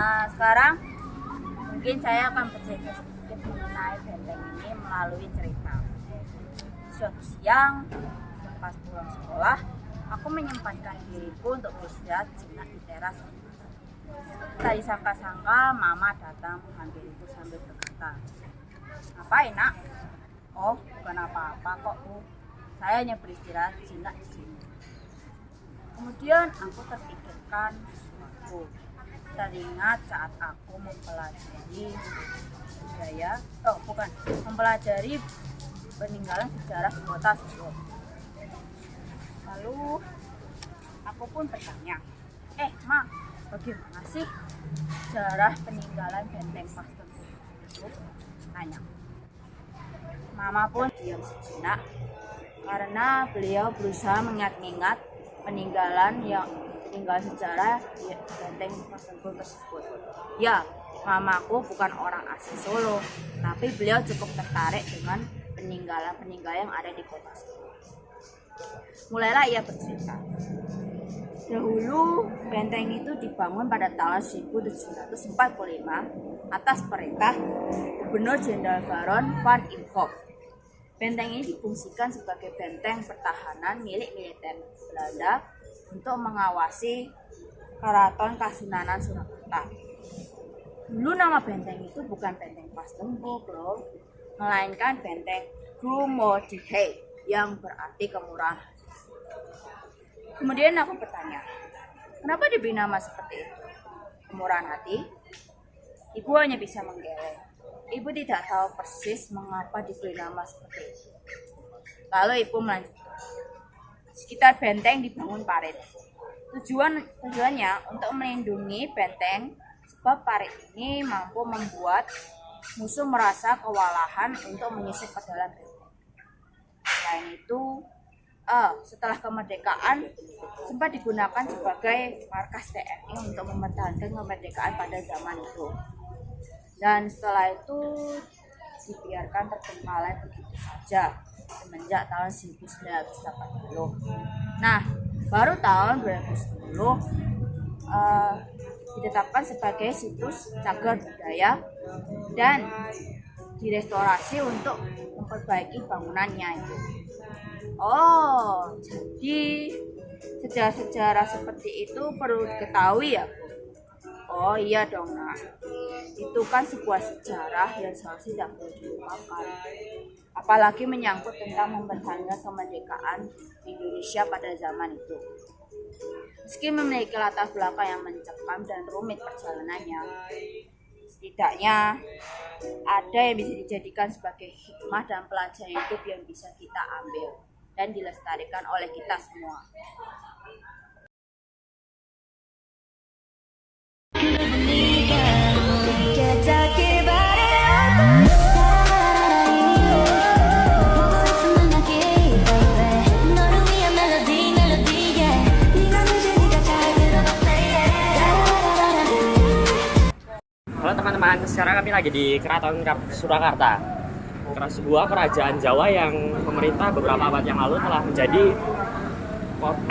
Sekarang mungkin saya akan bercerita sedikit mengenai benteng ini melalui cerita. Suatu siang, pas pulang sekolah, aku menyempatkan diriku untuk beristirahat sejenak di teras. Tak disangka-sangka, Mama datang menghampiriku sambil berkata, "Ngapain, Nak?" "Oh, bukan apa-apa kok, Bu. Saya hanya beristirahat sejenak di sini." Kemudian aku terpikirkan sesuatu. Teringat saat aku mempelajari peninggalan sejarah di kota Solo. Lalu aku pun bertanya, Ma, bagaimana sih sejarah peninggalan benteng Paster itu?" Tanya. Mama pun diam sejenak karena beliau berusaha mengingat-ingat peninggalan sejarah di benteng Paster tersebut. Ya, mamaku bukan orang asli Solo, tapi beliau cukup tertarik dengan peninggalan yang ada di kota Solo. Mulailah ia bercerita. Dahulu benteng itu dibangun pada tahun 1745 atas perintah Gubernur Jenderal Baron van Imhoff. Benteng ini difungsikan sebagai benteng pertahanan milik militer Belanda untuk mengawasi Keraton Kasunanan Surakarta. Dulu nama benteng itu bukan benteng Pastenburg loh, melainkan benteng Grummodihe yang berarti kemurahan. Kemudian aku bertanya, kenapa diberi nama seperti itu? Kemurahan hati? Ibu hanya bisa menggeleng. Ibu tidak tahu persis mengapa diberi nama seperti itu. Lalu ibu melanjutkan, sekitar benteng dibangun parit. Tujuannya untuk melindungi benteng, sebab parit ini mampu membuat musuh merasa kewalahan untuk menyusup ke dalam benteng. Selain itu, setelah kemerdekaan sempat digunakan sebagai markas TNI untuk mempertahankan kemerdekaan pada zaman itu. Dan setelah itu dibiarkan terbengkalai begitu saja semenjak tahun 1980. Nah, baru tahun 2010 ditetapkan sebagai situs cagar budaya dan direstorasi untuk memperbaiki bangunannya itu. Oh, jadi sejarah-sejarah seperti itu perlu diketahui ya, Bu? Oh iya dong, Nak. Itu kan sebuah sejarah yang seharusnya tidak boleh dilupakan. Apalagi menyangkut tentang mempertahankan kemerdekaan Indonesia pada zaman itu. Meski memiliki latar belakang yang mencekam dan rumit perjalanannya, setidaknya ada yang bisa dijadikan sebagai hikmah dan pelajaran hidup yang bisa kita ambil dan dilestarikan oleh kita semua. Halo teman-teman, sekarang kami lagi di Keraton Surakarta, sebuah kerajaan Jawa yang pemerintah beberapa abad yang lalu telah menjadi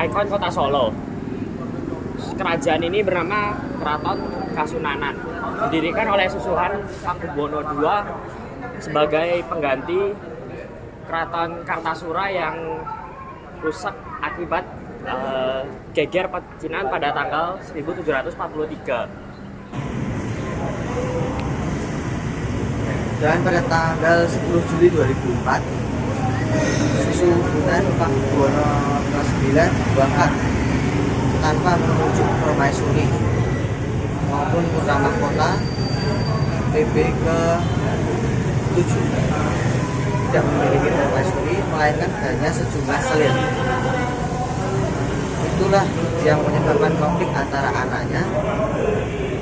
ikon kota Solo. Kerajaan ini bernama Keraton Kasunanan, didirikan oleh susuhan Pakubuwono II sebagai pengganti Keraton Kartasura yang rusak akibat geger pecinan pada tanggal 1743. Dan pada tanggal 10 Juli 2004, susunan Pakubuwono ke-9 berangkat tanpa menuju Permaisuri maupun putra mahkota PB ke-7 tidak memiliki Permaisuri, melainkan hanya sejumlah selir. Itulah yang menyebabkan konflik antara anaknya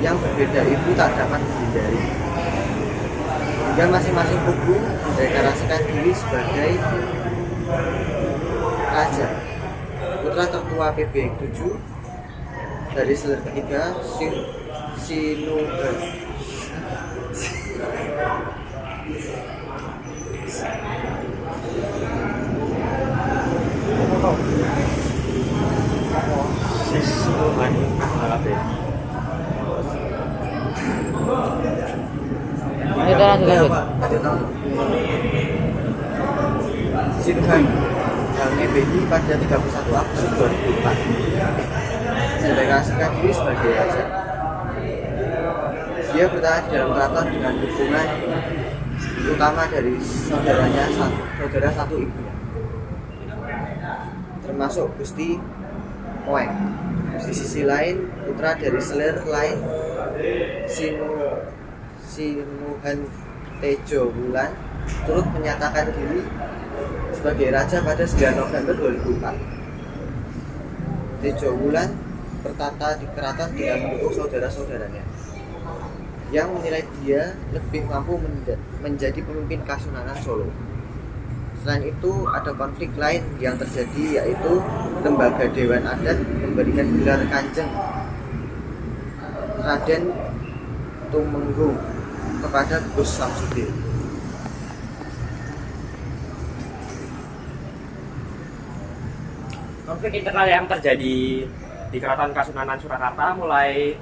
yang berbeda ibu tak dapat dihindari, hingga masing-masing kubu mendeklarasikan diri sebagai raja. Putra tertua PB 7 dari selir ketiga Sinuga pada tahun Sinuhan yang EBI pada 31 Agustus 2004 mendeklarasikan diri sebagai raja. Dia bertahan di dalam keraton dengan dukungan utama dari saudara satu ibunya, termasuk Gusti Moeng. Di sisi lain, putra dari selir lain Sinuhan Tejo Wulan turut menyatakan diri sebagai raja pada 9 November 2004. Tejo Wulan bertata di keraton dengan mendukung saudara-saudaranya yang menilai dia lebih mampu menjadi pemimpin Kasunanan Solo. Selain itu, ada konflik lain yang terjadi, yaitu lembaga Dewan Adat memberikan gelar Kanjeng Raden Tumenggung kepada Gus Samsudin. Konflik internal yang terjadi di Keraton Kasunanan Surakarta mulai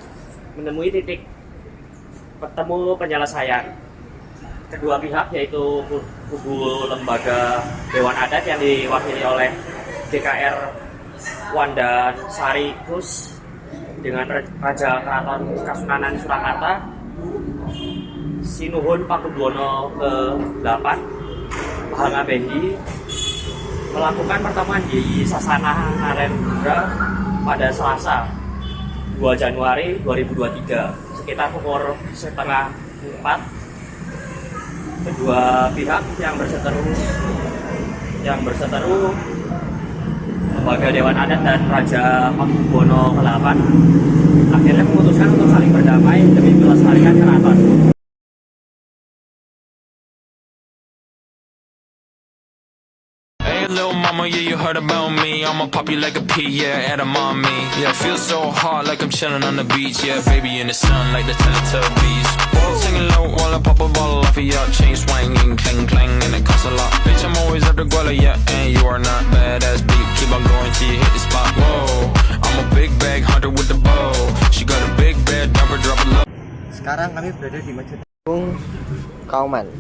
menemui titik bertemu penyelesaian. Kedua pihak, yaitu kubu lembaga Dewan Adat yang diwakili oleh GKR Wanda Sari Kus dengan Raja Keraton Kasunanan Surakarta Sinuhun Pakubuwono ke-8 Mahangabehi melakukan pertemuan di Sasana Narendra pada Selasa 2 Januari 2023 sekitar pukul setengah 4. Kedua pihak yang berseteru lembaga Dewan Adat dan Raja Pakubuwono ke-8 akhirnya memutuskan untuk saling berdamai demi melestarikan keraton. Hey little mama, yeah you heard about me. I'ma pop you like a pea, yeah, at a mommy. Yeah, feel so hot like I'm chilling on the beach. Yeah, baby in the sun like the Teletubbies. Singing low while I pop a bottle off of your chain swinging, clang clang, and it costs a lot. Bitch, I'm always at the guala, yeah, and you are not badass beat. Keep on going till you hit the spot. Whoa, I'm a big bag hunter with the bow. She got a big bed, drop it low. Sekarang kami berada di Masjid Agung Kauman.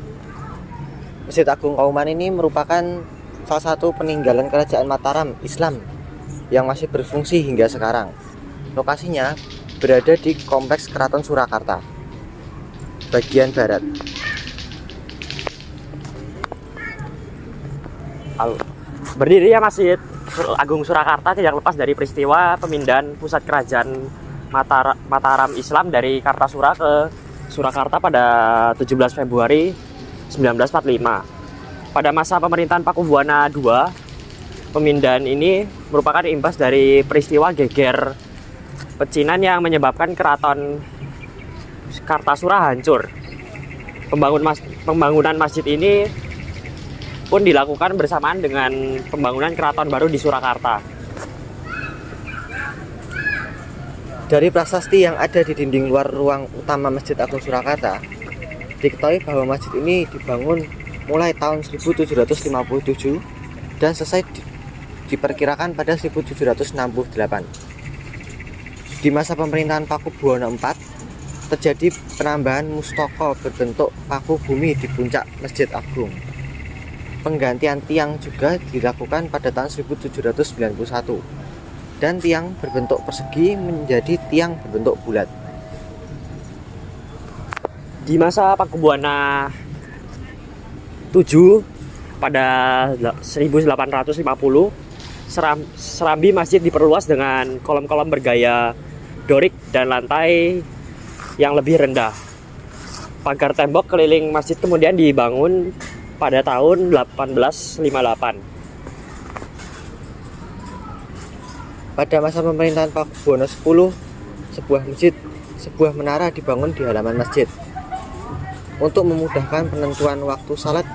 Masjid Agung Kauman ini merupakan salah satu peninggalan kerajaan Mataram Islam yang masih berfungsi hingga sekarang. Lokasinya berada di Kompleks Keraton Surakarta, bagian barat. Berdirinya Masjid Agung Surakarta tidak lepas dari peristiwa pemindahan pusat kerajaan Mataram Islam dari Kartasura ke Surakarta pada 17 Februari 1945. Pada masa pemerintahan Pakubuwana II, pemindahan ini merupakan imbas dari peristiwa geger pecinan yang menyebabkan keraton Kartasura hancur. Pembangunan masjid ini pun dilakukan bersamaan dengan pembangunan keraton baru di Surakarta. Dari prasasti yang ada di dinding luar ruang utama Masjid Agung Surakarta, diketahui bahwa masjid ini dibangun mulai tahun 1757 dan selesai diperkirakan pada 1768. Di masa pemerintahan Pakubuwono IV, terjadi penambahan mustaka berbentuk paku bumi di puncak Masjid Agung. Penggantian tiang juga dilakukan pada tahun 1791 dan tiang berbentuk persegi menjadi tiang berbentuk bulat. Di masa Pakubuwana VII pada 1850, serambi masjid diperluas dengan kolom-kolom bergaya Dorik dan lantai yang lebih rendah. Pagar tembok keliling masjid kemudian dibangun pada tahun 1858. Pada masa pemerintahan Pakubuwono X, sebuah menara dibangun di halaman masjid. Untuk memudahkan penentuan waktu salat,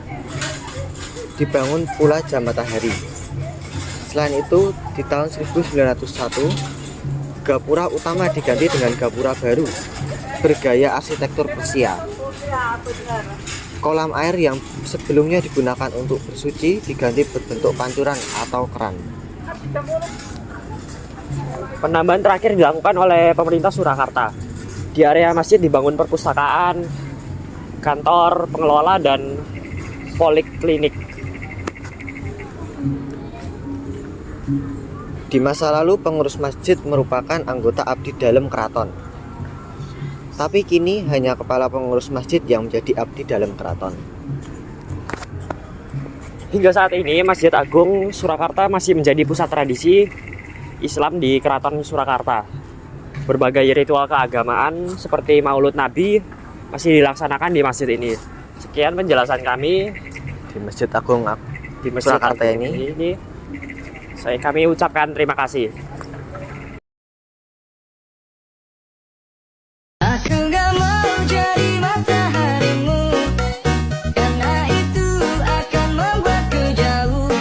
dibangun pula jam matahari. Selain itu, di tahun 1901, gapura utama diganti dengan gapura baru bergaya arsitektur Persia. Kolam air yang sebelumnya digunakan untuk bersuci diganti berbentuk pancuran atau keran. Penambahan terakhir dilakukan oleh pemerintah Surakarta. Di area masjid dibangun perpustakaan kantor pengelola dan poliklinik. Di masa lalu pengurus masjid merupakan anggota abdi dalam keraton. Tapi kini hanya kepala pengurus masjid yang menjadi abdi dalam keraton. Hingga saat ini Masjid Agung Surakarta masih menjadi pusat tradisi Islam di Keraton Surakarta. Berbagai ritual keagamaan seperti Maulud Nabi masih dilaksanakan di masjid ini. Sekian penjelasan kami Di Masjid Agung di Masjid Surakarta Agung ini. Kami ucapkan terima kasih. Aku gak mau jadi mataharimu, karena itu akan membuatku jauh.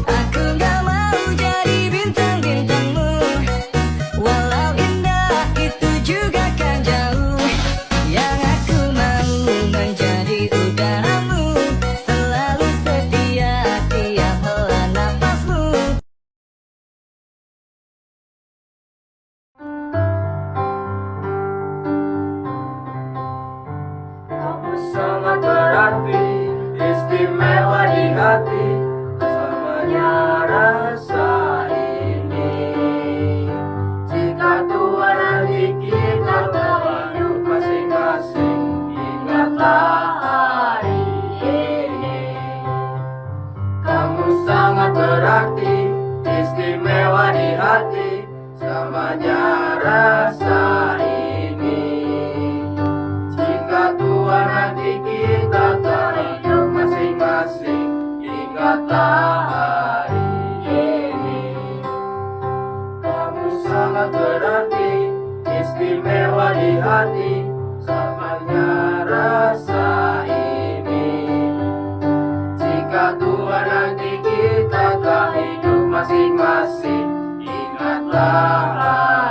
Aku gak mau jadi bintang-bintangmu, walau indah itu juga kan jauh. Yang aku mau menjadi udaramu, selalu setia tiap hela nafasmu. Kamu sangat berarti, istimewa di hati, samanya rasa ini. Jika Tuhan nanti kita hidup masing-masing, ingatlah hari ini. Kamu sangat berarti, istimewa di hati, samanya rasa ini. Jika Tuhan nanti kita hidup masing-masing, ingatlah hari ini. Kamu sangat berarti, istimewa di hati, samanya rasa ini. Jika Tuhan nanti kita hidup masing-masing, ingatlah hari ini.